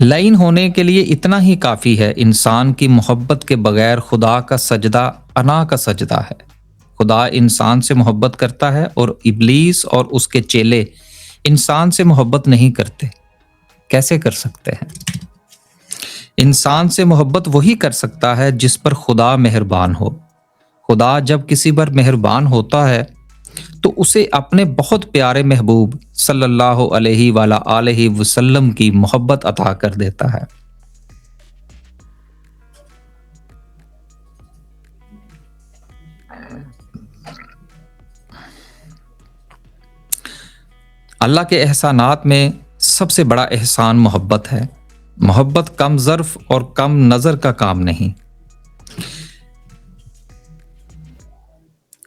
Line ہونے کے لیے اتنا ہی کافی ہے، انسان کی محبت کے بغیر خدا کا سجدہ انا کا سجدہ ہے۔ خدا انسان سے محبت کرتا ہے اور ابلیس اور اس کے چیلے انسان سے محبت نہیں کرتے۔ کیسے کر سکتے ہیں؟ انسان سے محبت وہی کر سکتا ہے جس پر خدا مہربان ہو۔ خدا جب کسی پر مہربان ہوتا ہے تو اسے اپنے بہت پیارے محبوب صلی اللہ علیہ وآلہ وسلم کی محبت عطا کر دیتا ہے۔ اللہ کے احسانات میں سب سے بڑا احسان محبت ہے۔ محبت کم ظرف اور کم نظر کا کام نہیں،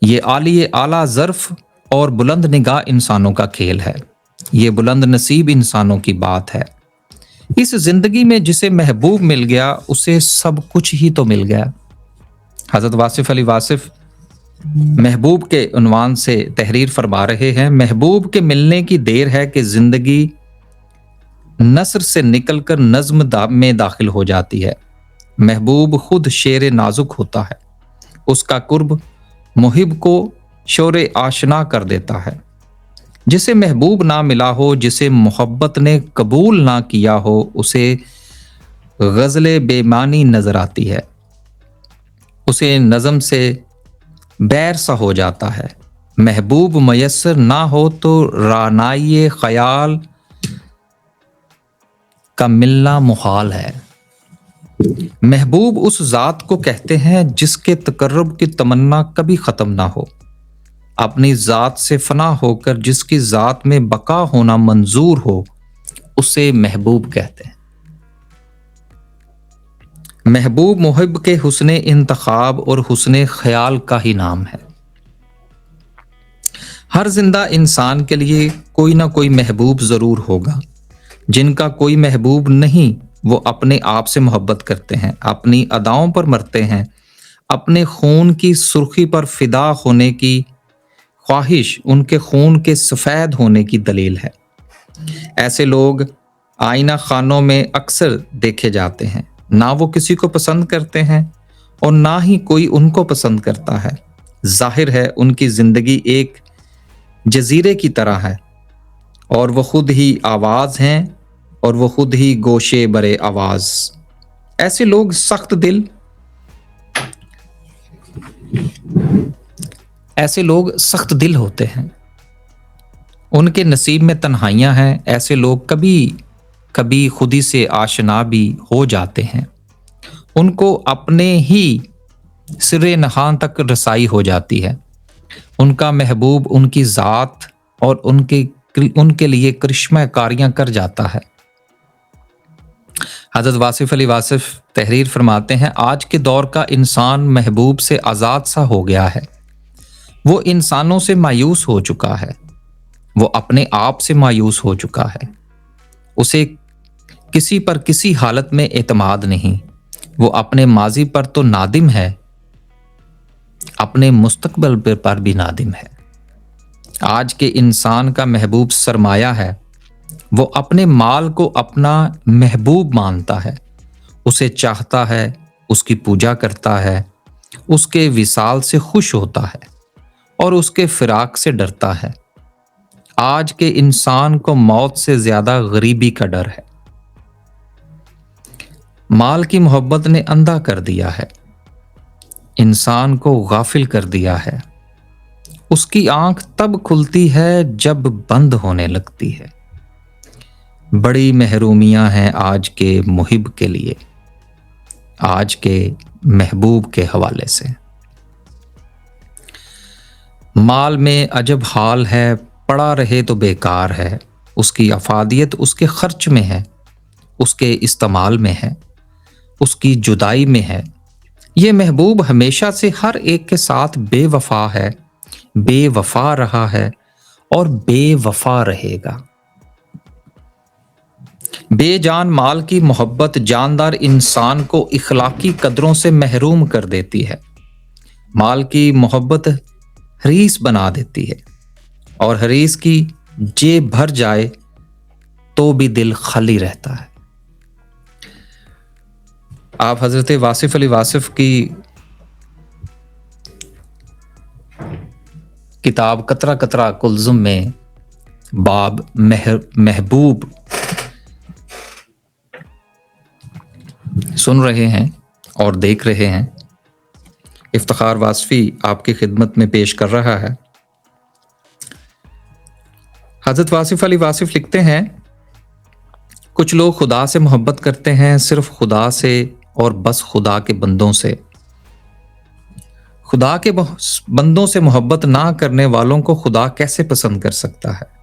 یہ اعلیٰ ظرف اور بلند نگاہ انسانوں کا کھیل ہے۔ یہ بلند نصیب انسانوں کی بات ہے۔ اس زندگی میں جسے محبوب مل گیا اسے سب کچھ ہی تو مل گیا۔ حضرت واصف علی واصف محبوب کے عنوان سے تحریر فرما رہے ہیں، محبوب کے ملنے کی دیر ہے کہ زندگی نثر سے نکل کر نظم میں داخل ہو جاتی ہے۔ محبوب خود شعر نازک ہوتا ہے، اس کا قرب محب کو شور آشنا کر دیتا ہے۔ جسے محبوب نہ ملا ہو، جسے محبت نے قبول نہ کیا ہو، اسے غزل بے معنی نظر آتی ہے، اسے نظم سے بیر سا ہو جاتا ہے۔ محبوب میسر نہ ہو تو رعنائی خیال کا ملنا محال ہے۔ محبوب اس ذات کو کہتے ہیں جس کے تقرب کی تمنا کبھی ختم نہ ہو، اپنی ذات سے فنا ہو کر جس کی ذات میں بقا ہونا منظور ہو، اسے محبوب کہتے ہیں۔ محبوب محب کے حسن انتخاب اور حسن خیال کا ہی نام ہے۔ ہر زندہ انسان کے لیے کوئی نہ کوئی محبوب ضرور ہوگا۔ جن کا کوئی محبوب نہیں وہ اپنے آپ سے محبت کرتے ہیں، اپنی اداؤں پر مرتے ہیں، اپنے خون کی سرخی پر فدا ہونے کی خواہش ان کے خون کے سفید ہونے کی دلیل ہے۔ ایسے لوگ آئینہ خانوں میں اکثر دیکھے جاتے ہیں، نہ وہ کسی کو پسند کرتے ہیں اور نہ ہی کوئی ان کو پسند کرتا ہے۔ ظاہر ہے ان کی زندگی ایک جزیرے کی طرح ہے، اور وہ خود ہی آواز ہیں اور وہ خود ہی گوشے برے آواز۔ ایسے لوگ سخت دل ہوتے ہیں، ان کے نصیب میں تنہائیاں ہیں۔ ایسے لوگ کبھی خودی سے آشنا بھی ہو جاتے ہیں، ان کو اپنے ہی سر نہاں تک رسائی ہو جاتی ہے۔ ان کا محبوب ان کی ذات اور ان کے لیے کرشمہ کاریاں کر جاتا ہے۔ حضرت واصف علی واصف تحریر فرماتے ہیں، آج کے دور کا انسان محبوب سے آزاد سا ہو گیا ہے۔ وہ انسانوں سے مایوس ہو چکا ہے، وہ اپنے آپ سے مایوس ہو چکا ہے۔ اسے کسی پر کسی حالت میں اعتماد نہیں، وہ اپنے ماضی پر تو نادم ہے، اپنے مستقبل پر بھی نادم ہے۔ آج کے انسان کا محبوب سرمایہ ہے، وہ اپنے مال کو اپنا محبوب مانتا ہے، اسے چاہتا ہے، اس کی پوجا کرتا ہے، اس کے وصال سے خوش ہوتا ہے اور اس کے فراق سے ڈرتا ہے۔ آج کے انسان کو موت سے زیادہ غریبی کا ڈر ہے۔ مال کی محبت نے اندھا کر دیا ہے، انسان کو غافل کر دیا ہے۔ اس کی آنکھ تب کھلتی ہے جب بند ہونے لگتی ہے۔ بڑی محرومیاں ہیں آج کے محب کے لیے، آج کے محبوب کے حوالے سے۔ مال میں عجب حال ہے، پڑا رہے تو بیکار ہے۔ اس کی افادیت اس کے خرچ میں ہے، اس کے استعمال میں ہے، اس کی جدائی میں ہے۔ یہ محبوب ہمیشہ سے ہر ایک کے ساتھ بے وفا ہے، بے وفا رہا ہے اور بے وفا رہے گا۔ بے جان مال کی محبت جاندار انسان کو اخلاقی قدروں سے محروم کر دیتی ہے۔ مال کی محبت حریص بنا دیتی ہے، اور حریص کی جیب بھر جائے تو بھی دل خالی رہتا ہے۔ آپ حضرت واصف علی واصف کی کتاب قطرہ قطرہ کلزم میں باب محبوب سن رہے ہیں اور دیکھ رہے ہیں۔ افتخار واصفی آپ کی خدمت میں پیش کر رہا ہے۔ حضرت واصف علی واصف لکھتے ہیں، کچھ لوگ خدا سے محبت کرتے ہیں، صرف خدا سے اور بس خدا کے بندوں سے۔ خدا کے بندوں سے محبت نہ کرنے والوں کو خدا کیسے پسند کر سکتا ہے؟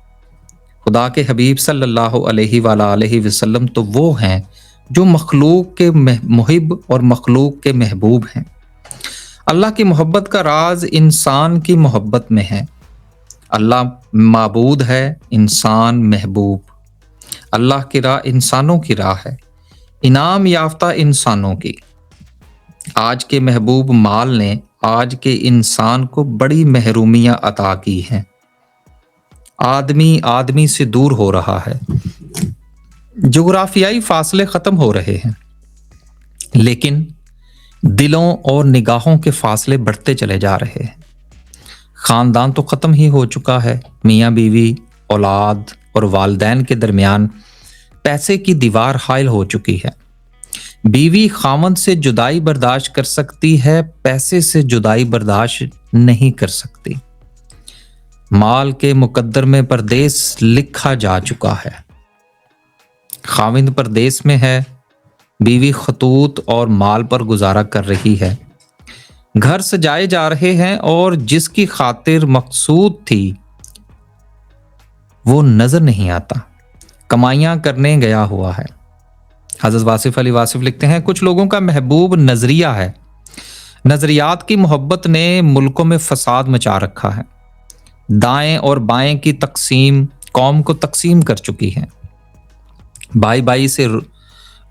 خدا کے حبیب صلی اللہ علیہ وآلہ وسلم تو وہ ہیں جو مخلوق کے محب اور مخلوق کے محبوب ہیں۔ اللہ کی محبت کا راز انسان کی محبت میں ہے۔ اللہ معبود ہے، انسان محبوب۔ اللہ کی راہ انسانوں کی راہ ہے، انعام یافتہ انسانوں کی۔ آج کے محبوب مال نے آج کے انسان کو بڑی محرومیاں عطا کی ہیں۔ آدمی سے دور ہو رہا ہے، جغرافیائی فاصلے ختم ہو رہے ہیں، لیکن دلوں اور نگاہوں کے فاصلے بڑھتے چلے جا رہے ہیں۔ خاندان تو ختم ہی ہو چکا ہے، میاں بیوی، اولاد اور والدین کے درمیان پیسے کی دیوار حائل ہو چکی ہے۔ بیوی خاوند سے جدائی برداشت کر سکتی ہے، پیسے سے جدائی برداشت نہیں کر سکتی۔ مال کے مقدر میں پردیس لکھا جا چکا ہے۔ خاوند پردیس میں ہے، بیوی خطوط اور مال پر گزارا کر رہی ہے۔ گھر سجائے جا رہے ہیں اور جس کی خاطر مقصود تھی وہ نظر نہیں آتا، کمائیاں کرنے گیا ہوا ہے۔ حضرت واصف علی واصف لکھتے ہیں، کچھ لوگوں کا محبوب نظریہ ہے۔ نظریات کی محبت نے ملکوں میں فساد مچا رکھا ہے۔ دائیں اور بائیں کی تقسیم قوم کو تقسیم کر چکی ہے۔ بائی بائی سے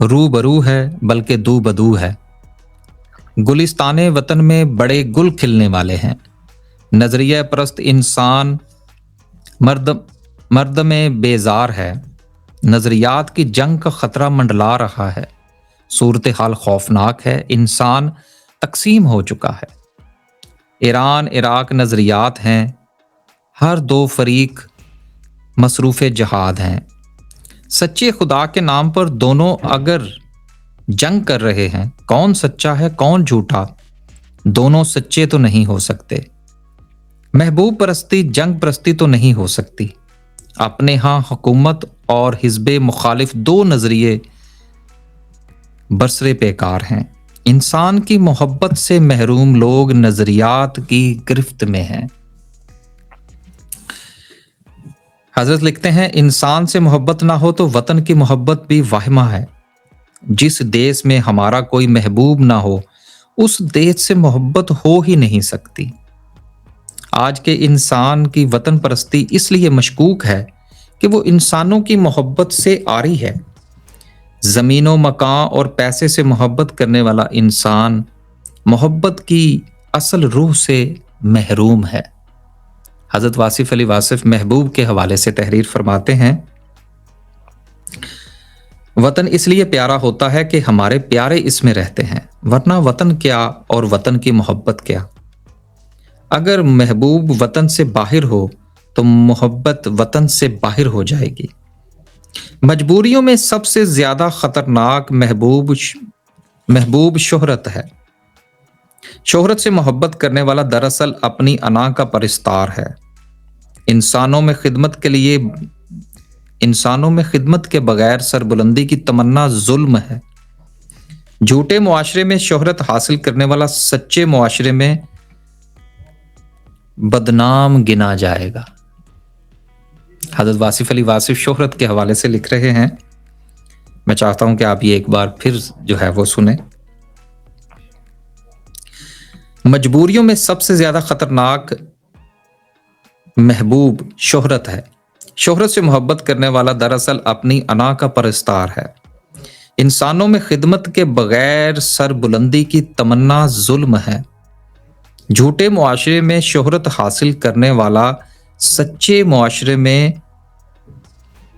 روبرو ہے بلکہ دو بدو ہے۔ گلستان وطن میں بڑے گل کھلنے والے ہیں۔ نظریہ پرست انسان مرد میں بیزار ہے۔ نظریات کی جنگ کا خطرہ منڈلا رہا ہے۔ صورتحال خوفناک ہے، انسان تقسیم ہو چکا ہے۔ ایران عراق نظریات ہیں، ہر دو فریق مصروف جہاد ہیں۔ سچے خدا کے نام پر دونوں اگر جنگ کر رہے ہیں، کون سچا ہے کون جھوٹا؟ دونوں سچے تو نہیں ہو سکتے۔ محبوب پرستی جنگ پرستی تو نہیں ہو سکتی۔ اپنے ہاں حکومت اور حزب مخالف دو نظریے برسرے پیکار ہیں۔ انسان کی محبت سے محروم لوگ نظریات کی گرفت میں ہیں۔ حضرت لکھتے ہیں، انسان سے محبت نہ ہو تو وطن کی محبت بھی واہمہ ہے۔ جس دیس میں ہمارا کوئی محبوب نہ ہو اس دیس سے محبت ہو ہی نہیں سکتی۔ آج کے انسان کی وطن پرستی اس لیے مشکوک ہے کہ وہ انسانوں کی محبت سے عاری ہے۔ زمین و مکان اور پیسے سے محبت کرنے والا انسان محبت کی اصل روح سے محروم ہے۔ حضرت واصف علی واصف محبوب کے حوالے سے تحریر فرماتے ہیں، وطن اس لیے پیارا ہوتا ہے کہ ہمارے پیارے اس میں رہتے ہیں، ورنہ وطن کیا اور وطن کی محبت کیا؟ اگر محبوب وطن سے باہر ہو تو محبت وطن سے باہر ہو جائے گی۔ مجبوریوں میں سب سے زیادہ خطرناک محبوب شہرت ہے۔ شہرت سے محبت کرنے والا دراصل اپنی انا کا پرستار ہے۔ انسانوں میں خدمت کے بغیر سربلندی کی تمنا ظلم ہے۔ جھوٹے معاشرے میں شہرت حاصل کرنے والا سچے معاشرے میں بدنام گنا جائے گا۔ حضرت واصف علی واصف شہرت کے حوالے سے لکھ رہے ہیں، میں چاہتا ہوں کہ آپ یہ ایک بار پھر جو ہے وہ سنیں۔ مجبوریوں میں سب سے زیادہ خطرناک محبوب شہرت ہے۔ شہرت سے محبت کرنے والا دراصل اپنی انا کا پرستار ہے۔ انسانوں میں خدمت کے بغیر سربلندی کی تمنا ظلم ہے۔ جھوٹے معاشرے میں شہرت حاصل کرنے والا سچے معاشرے میں